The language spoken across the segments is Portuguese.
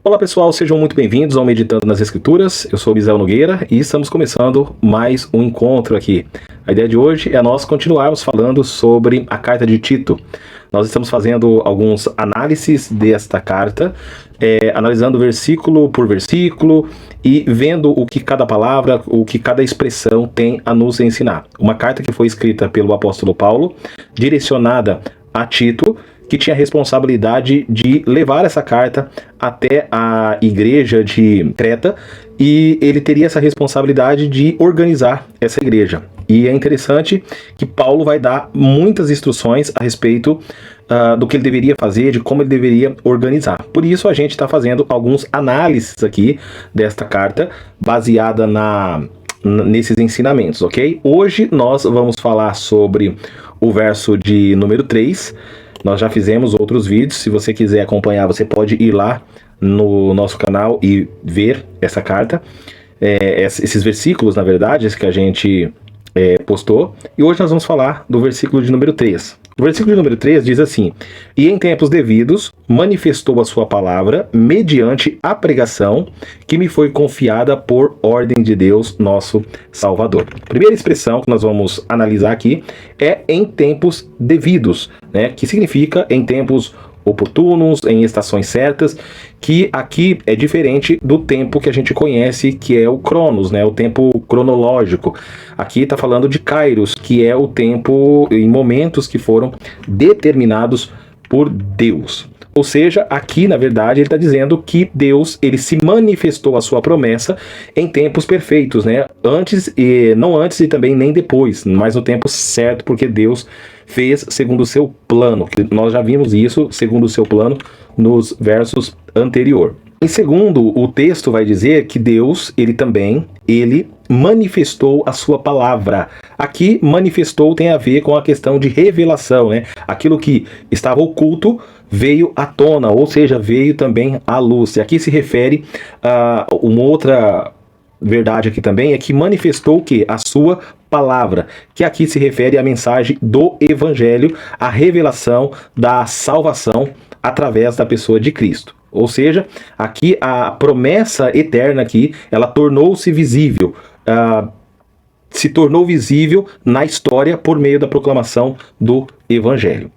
Olá pessoal, sejam muito bem-vindos ao Meditando nas Escrituras. Eu sou Misael Nogueira e estamos começando mais um encontro aqui. A ideia de hoje é nós continuarmos falando sobre a carta de Tito. Nós estamos fazendo alguns análises desta carta, analisando versículo por versículo e vendo o que cada palavra, o que cada expressão tem a nos ensinar. Uma carta que foi escrita pelo apóstolo Paulo, direcionada a Tito, que tinha a responsabilidade de levar essa carta até a igreja de Creta, e ele teria essa responsabilidade de organizar essa igreja. E é interessante que Paulo vai dar muitas instruções a respeito do que ele deveria fazer, de como ele deveria organizar. Por isso a gente está fazendo alguns análises aqui desta carta, baseada nesses ensinamentos, ok? Hoje nós vamos falar sobre o verso de número 3. Nós já fizemos outros vídeos, se você quiser acompanhar, você pode ir lá no nosso canal e ver essa carta, esses versículos, na verdade, que a gente postou. E hoje nós vamos falar do versículo de número 3. O versículo de número 3 diz assim: "E em tempos devidos manifestou a sua palavra mediante a pregação que me foi confiada por ordem de Deus, nosso Salvador." A primeira expressão que nós vamos analisar aqui é "em tempos devidos", né? Que significa em tempos oportunos, em estações certas, que aqui é diferente do tempo que a gente conhece, que é o Cronos, né? O tempo cronológico. Aqui está falando de Kairos, que é o tempo em momentos que foram determinados por Deus. Ou seja, aqui na verdade ele está dizendo que Deus, ele se manifestou a sua promessa em tempos perfeitos, né? Não antes e também nem depois, mas no tempo certo, porque Deus fez segundo o seu plano. Nós já vimos isso, segundo o seu plano, nos versos anterior. Em segundo, o texto vai dizer que Deus, ele manifestou a sua palavra. Aqui, manifestou tem a ver com a questão de revelação, né? Aquilo que estava oculto veio à tona, ou seja, veio também à luz. E aqui se refere a uma outra verdade aqui também, é que manifestou o quê? A sua palavra, que aqui se refere à mensagem do Evangelho, a revelação da salvação através da pessoa de Cristo. Ou seja, aqui a promessa eterna aqui, ela tornou-se visível, se tornou visível na história por meio da proclamação do Evangelho.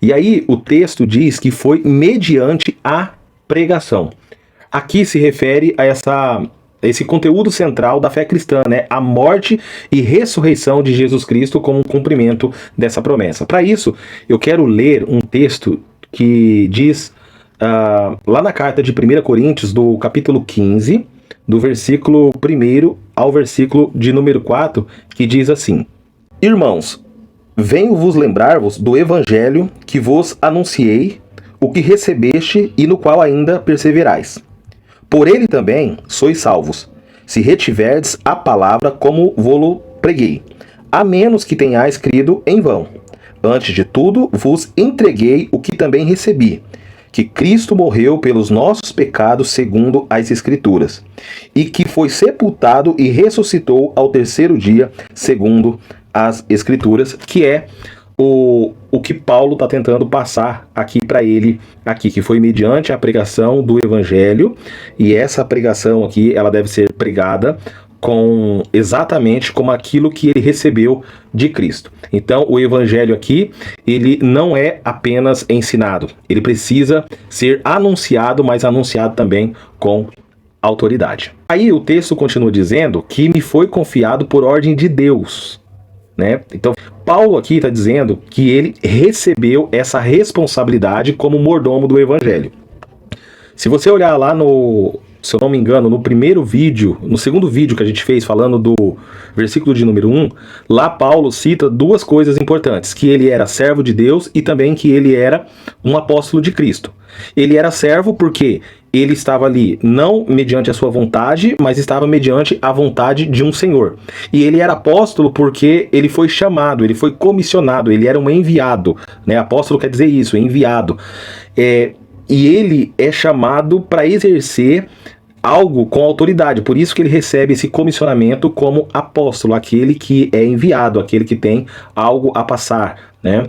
E aí o texto diz que foi mediante a pregação. Aqui se refere a esse conteúdo central da fé cristã, né? A morte e ressurreição de Jesus Cristo como um cumprimento dessa promessa. Para isso, eu quero ler um texto que diz lá na carta de 1 Coríntios, do capítulo 15, do versículo 1 ao versículo de número 4, que diz assim: "Irmãos, venho vos lembrar-vos do evangelho que vos anunciei, o que recebeste e no qual ainda perseverais. Por ele também sois salvos, se retiverdes a palavra como vô-lo preguei, a menos que tenhais crido em vão. Antes de tudo vos entreguei o que também recebi, que Cristo morreu pelos nossos pecados segundo as Escrituras, e que foi sepultado e ressuscitou ao terceiro dia segundo as Escrituras", que é o que Paulo está tentando passar aqui para ele, aqui, que foi mediante a pregação do Evangelho, e essa pregação aqui, ela deve ser pregada exatamente como aquilo que ele recebeu de Cristo. Então, o Evangelho aqui, ele não é apenas ensinado, ele precisa ser anunciado, mas anunciado também com autoridade. Aí o texto continua dizendo que me foi confiado por ordem de Deus, né? Então, Paulo aqui está dizendo que ele recebeu essa responsabilidade como mordomo do Evangelho. Se você olhar lá se eu não me engano, no primeiro vídeo, no segundo vídeo que a gente fez falando do versículo de número 1, lá Paulo cita duas coisas importantes: que ele era servo de Deus e também que ele era um apóstolo de Cristo. Ele era servo porque ele estava ali não mediante a sua vontade, mas estava mediante a vontade de um Senhor. E ele era apóstolo porque ele foi chamado, ele foi comissionado, ele era um enviado, né? Apóstolo quer dizer isso, enviado. E ele é chamado para exercer algo com autoridade, por isso que ele recebe esse comissionamento como apóstolo, aquele que é enviado, aquele que tem algo a passar, né?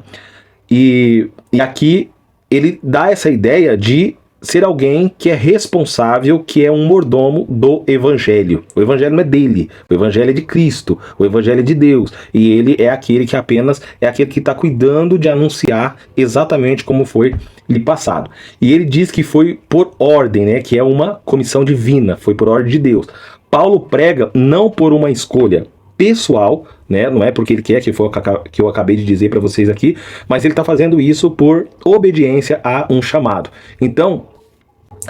E aqui ele dá essa ideia de ser alguém que é responsável, que é um mordomo do evangelho. O evangelho não é dele, o evangelho é de Cristo, o evangelho é de Deus, e ele é aquele que apenas é aquele que está cuidando de anunciar exatamente como foi lhe passado. E ele diz que foi por ordem, né, que é uma comissão divina, foi por ordem de Deus. Paulo prega não por uma escolha pessoal, né? Não é porque ele quer, que foi o que eu acabei de dizer para vocês aqui, mas ele está fazendo isso por obediência a um chamado. Então,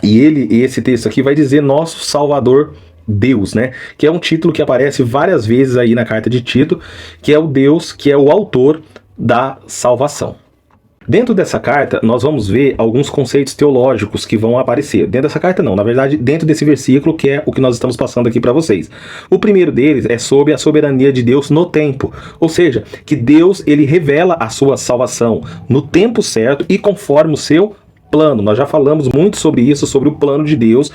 esse texto aqui vai dizer nosso Salvador Deus, né? Que é um título que aparece várias vezes aí na carta de Tito, que é o Deus, que é o autor da salvação. Dentro dessa carta, nós vamos ver alguns conceitos teológicos que vão aparecer. Dentro dessa carta não, na verdade, dentro desse versículo, que é o que nós estamos passando aqui para vocês. O primeiro deles é sobre a soberania de Deus no tempo. Ou seja, que Deus, ele revela a sua salvação no tempo certo e conforme o seu plano. Nós já falamos muito sobre isso, sobre o plano de Deus,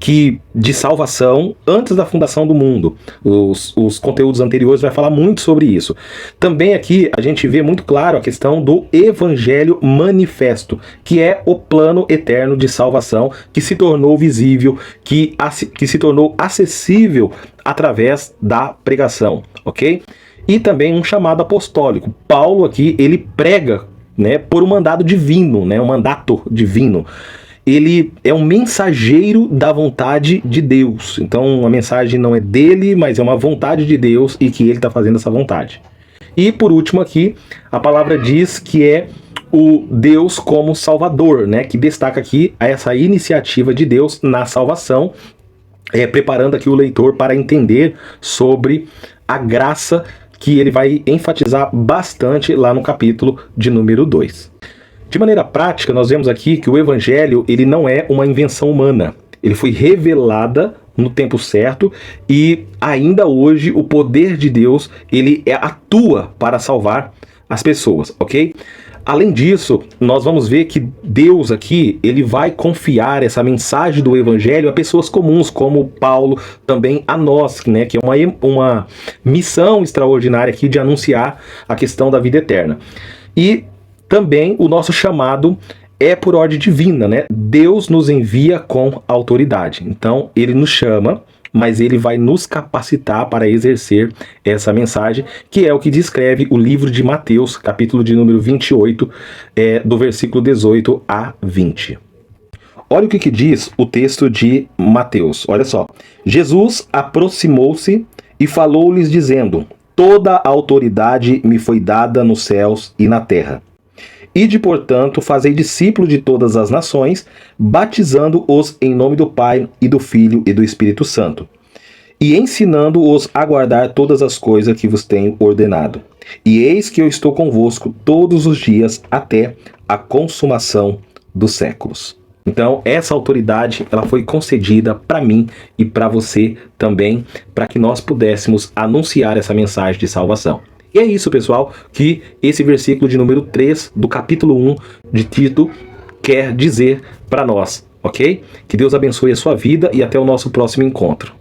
que de salvação antes da fundação do mundo. Os conteúdos anteriores vai falar muito sobre isso. Também aqui a gente vê muito claro a questão do evangelho manifesto, que é o plano eterno de salvação que se tornou visível, que se tornou acessível através da pregação, ok? E também um chamado apostólico. Paulo aqui, ele prega, né, por um mandado divino, né, um mandato divino. Ele é um mensageiro da vontade de Deus. Então a mensagem não é dele, mas é uma vontade de Deus e que ele está fazendo essa vontade. E por último aqui, a palavra diz que é o Deus como Salvador, né? Que destaca aqui essa iniciativa de Deus na salvação, preparando aqui o leitor para entender sobre a graça que ele vai enfatizar bastante lá no capítulo de número 2. De maneira prática, nós vemos aqui que o evangelho, ele não é uma invenção humana. Ele foi revelada no tempo certo e ainda hoje o poder de Deus, ele atua para salvar as pessoas, ok? Além disso, nós vamos ver que Deus aqui, ele vai confiar essa mensagem do evangelho a pessoas comuns, como Paulo, também a nós, né, que é uma missão extraordinária aqui de anunciar a questão da vida eterna. E também o nosso chamado é por ordem divina, né? Deus nos envia com autoridade. Então, ele nos chama, mas ele vai nos capacitar para exercer essa mensagem, que é o que descreve o livro de Mateus, capítulo de número 28, do versículo 18 a 20. Olha o que diz o texto de Mateus. Olha só. Jesus aproximou-se e falou-lhes dizendo: toda a autoridade me foi dada nos céus e na terra. Ide, portanto, fazei discípulos de todas as nações, batizando-os em nome do Pai, e do Filho, e do Espírito Santo, e ensinando-os a guardar todas as coisas que vos tenho ordenado. E eis que eu estou convosco todos os dias, até a consumação dos séculos. Então, essa autoridade, ela foi concedida para mim e para você também, para que nós pudéssemos anunciar essa mensagem de salvação. E é isso, pessoal, que esse versículo de número 3 do capítulo 1 de Tito quer dizer para nós, ok? Que Deus abençoe a sua vida e até o nosso próximo encontro.